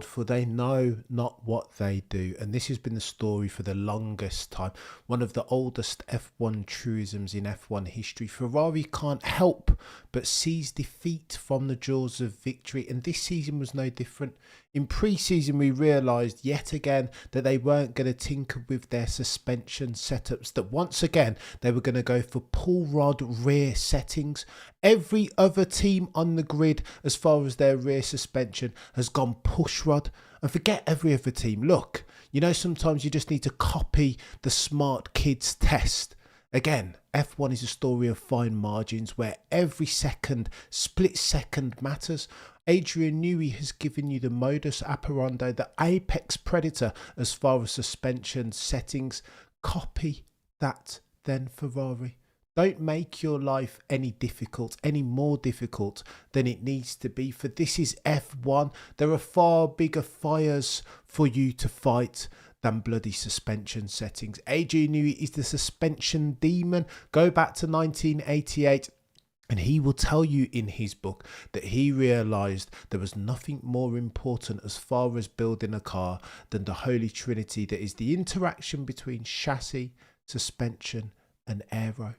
For they know not what they do. And this has been the story for the longest time. One of the oldest F1 truisms in F1 history. Ferrari can't help but seize defeat from the jaws of victory. And this season was no different. In pre-season, we realised yet again that they weren't going to tinker with their suspension setups, that once again they were going to go for pull rod rear settings. Every other team on the grid, as far as their rear suspension, has gone push rod. And forget every other team. Look, you know, sometimes you just need to copy the smart kids test. Again, F1 is a story of fine margins where every second, split second matters. Adrian Newey has given you the modus operandi, the apex predator as far as suspension settings. Copy that then, Ferrari. Don't make your life any more difficult than it needs to be, for this is F1. There are far bigger fires for you to fight than bloody suspension settings. Adrian Newey is the suspension demon. Go back to 1988. And he will tell you in his book that he realised there was nothing more important as far as building a car than the holy trinity that is the interaction between chassis, suspension and aero.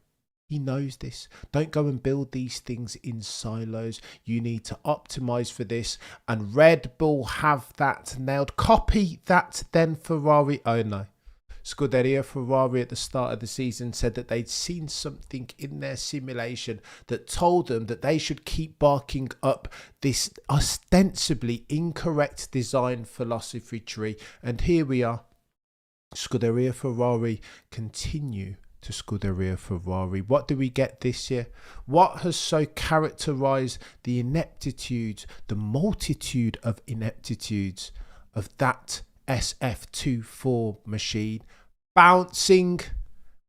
He knows this. Don't go and build these things in silos. You need to optimise for this. And Red Bull have that nailed. Copy that then, Ferrari. Oh no. Scuderia Ferrari at the start of the season said that they'd seen something in their simulation that told them that they should keep barking up this ostensibly incorrect design philosophy tree. And here we are. Scuderia Ferrari continue to Scuderia Ferrari. What do we get this year? What has so characterised the ineptitudes, the multitude of ineptitudes of that SF24 machine? Bouncing.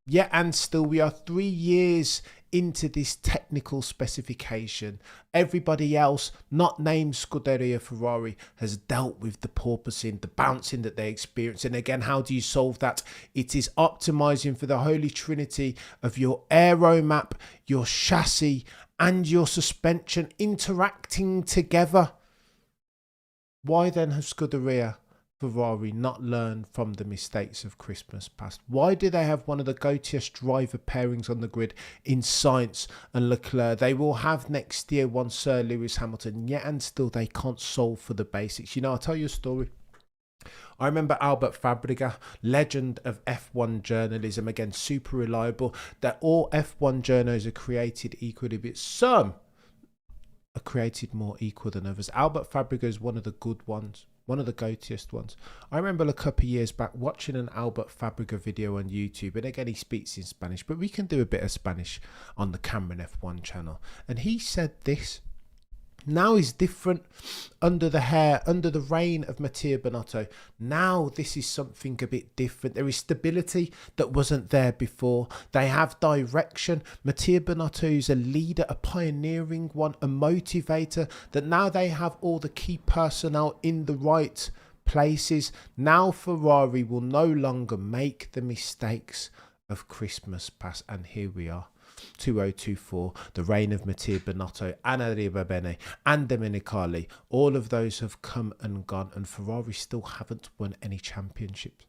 Yeah, and still we are 3 years into this technical specification. Everybody else, not named Scuderia Ferrari, has dealt with the porpoising, the bouncing that they experience. And again, how do you solve that? It is optimizing for the holy trinity of your aero map, your chassis and your suspension interacting together. Why then have Scuderia Ferrari not learned from the mistakes of Christmas past? Why do they have one of the goatiest driver pairings on the grid in Sainz and Leclerc? They will have next year one Sir Lewis Hamilton, yet and still they can't solve for the basics. You know, I'll tell you a story. I remember Albert Fabregas, legend of F1 journalism, again super reliable, that all F1 journos are created equally, but some are created more equal than others. Albert Fabregas is one of the good ones, one of the goatiest ones. I remember a couple of years back watching an Albert Fabregas video on YouTube, and again he speaks in Spanish, but we can do a bit of Spanish on the Cameron F1 channel. And he said this: now is different under the reign of Mattia Binotto. Now this is something a bit different. There is stability that wasn't there before. They have direction. Mattia Binotto is a leader, a pioneering one, a motivator, that now they have all the key personnel in the right places. Now Ferrari will no longer make the mistakes of Christmas past. And here we are. 2024, the reign of Mattia Binotto, Anna Ribabene and Domenicali. All of those have come and gone, and Ferrari still haven't won any championships.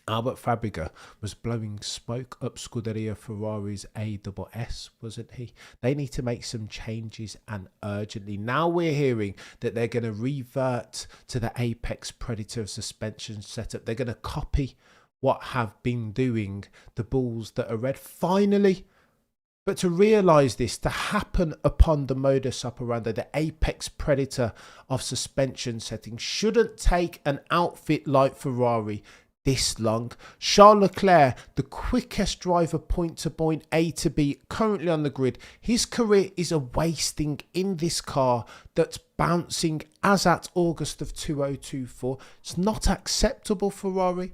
Albert Fabregas was blowing smoke up Scuderia Ferrari's ASS, wasn't he? They need to make some changes, and urgently. Now we're hearing that they're going to revert to the apex predator suspension setup. They're going to copy what have been doing the bulls that are red. Finally. But to realise this, to happen upon the modus operandi, the apex predator of suspension settings, shouldn't take an outfit like Ferrari this long. Charles Leclerc, the quickest driver point to point, A to B, currently on the grid, his career is a wasting in this car that's bouncing as at August of 2024. It's not acceptable, Ferrari.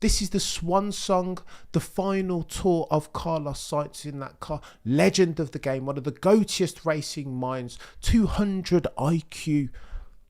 This is the swan song, the final tour of Carlos Sainz in that car. Legend of the game, one of the goatiest racing minds, 200 IQ.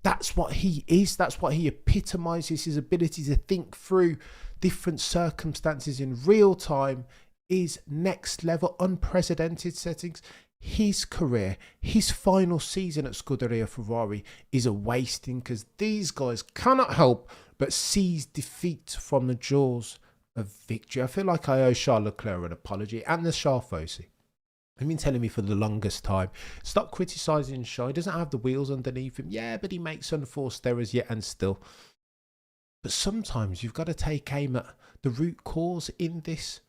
That's what he is. That's what he epitomises. His ability to think through different circumstances in real time is next level, unprecedented settings. his career, his final season at Scuderia Ferrari is a wasting, because these guys cannot help but seize defeat from the jaws of victory. I feel like I owe Charles Leclerc an apology, and the Charles. I've been telling me for the longest time, stop criticising Charles. He doesn't have the wheels underneath him. Yeah, but he makes unforced errors yet and still. But sometimes you've got to take aim at the root cause in this.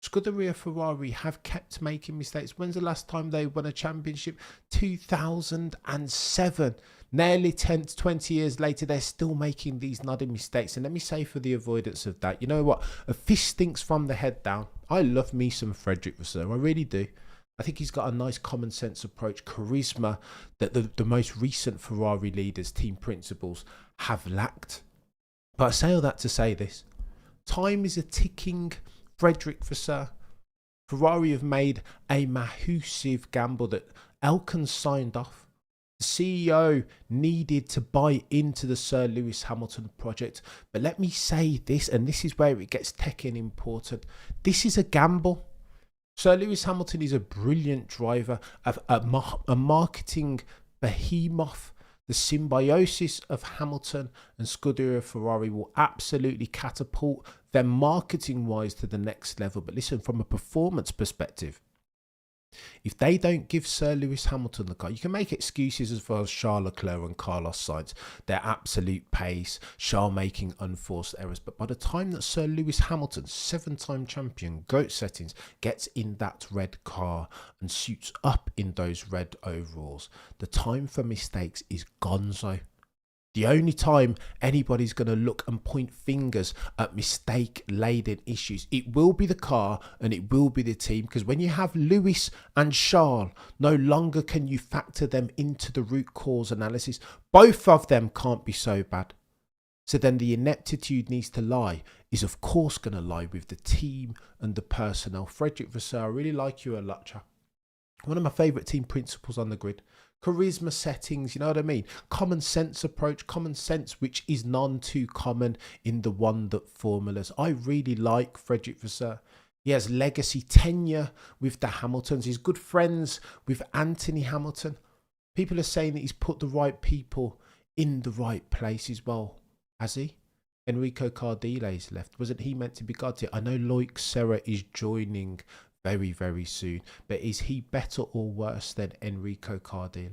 Scuderia Ferrari have kept making mistakes. When's the last time they won a championship? 2007. Nearly 10 to 20 years later, they're still making these nodding mistakes. And let me say, for the avoidance of that, you know what? A fish stinks from the head down. I love me some Frederic Vasseur. I really do. I think he's got a nice common sense approach, charisma that the most recent Ferrari leaders, team principals, have lacked. But I say all that to say this. Time is a ticking Frederic Vasseur. Ferrari have made a massive gamble that Elkann signed off. The CEO needed to buy into the Sir Lewis Hamilton project. But let me say this, and this is where it gets teching important. This is a gamble. Sir Lewis Hamilton is a brilliant driver, a marketing behemoth. The symbiosis of Hamilton and Scuderia Ferrari will absolutely catapult them marketing-wise to the next level. But listen, from a performance perspective, if they don't give Sir Lewis Hamilton the car, you can make excuses as far as Charles Leclerc and Carlos Sainz, their absolute pace, Charles making unforced errors. But by the time that Sir Lewis Hamilton, 7-time champion, GOAT settings, gets in that red car and suits up in those red overalls, the time for mistakes is gonzo. The only time anybody's going to look and point fingers at mistake-laden issues, it will be the car and it will be the team. Because when you have Lewis and Charles, no longer can you factor them into the root cause analysis. Both of them can't be so bad. So then the ineptitude needs to lie, is of course going to lie with the team and the personnel. Frederic Vasseur, I really like you a lot, chap. One of my favourite team principals on the grid. Charisma settings, you know what I mean? Common sense approach, common sense, which is none too common in the one that formulas. I really like Frederic Vasseur. He has legacy tenure with the Hamiltons. He's good friends with Anthony Hamilton. People are saying that he's put the right people in the right place as well. Has he? Enrico Cardile's left. Wasn't he meant to be got it? I know Loic Serra is joining very, very soon. But is he better or worse than Enrico Cardile?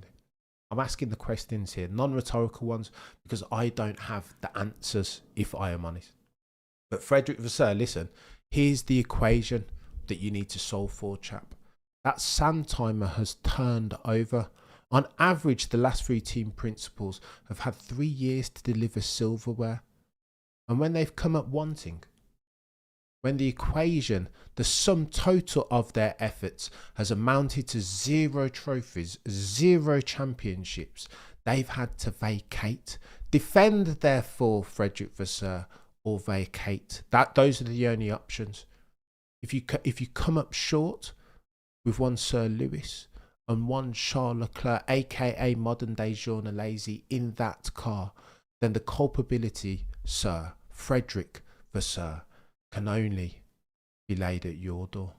I'm asking the questions here, non-rhetorical ones, because I don't have the answers, if I am honest. But Frederic Vasseur, listen, here's the equation that you need to solve for, chap. That sand timer has turned over. On average, the last 3 team principals have had 3 years to deliver silverware. And when they've come up wanting, when the equation, the sum total of their efforts has amounted to 0 trophies, 0 championships, they've had to vacate. Defend, therefore, Frederic Vasseur, or vacate. Those are the only options. If you come up short with one Sir Lewis and one Charles Leclerc, aka modern day Journalese, in that car, then the culpability, Sir Frederic Vasseur, can only be laid at your door.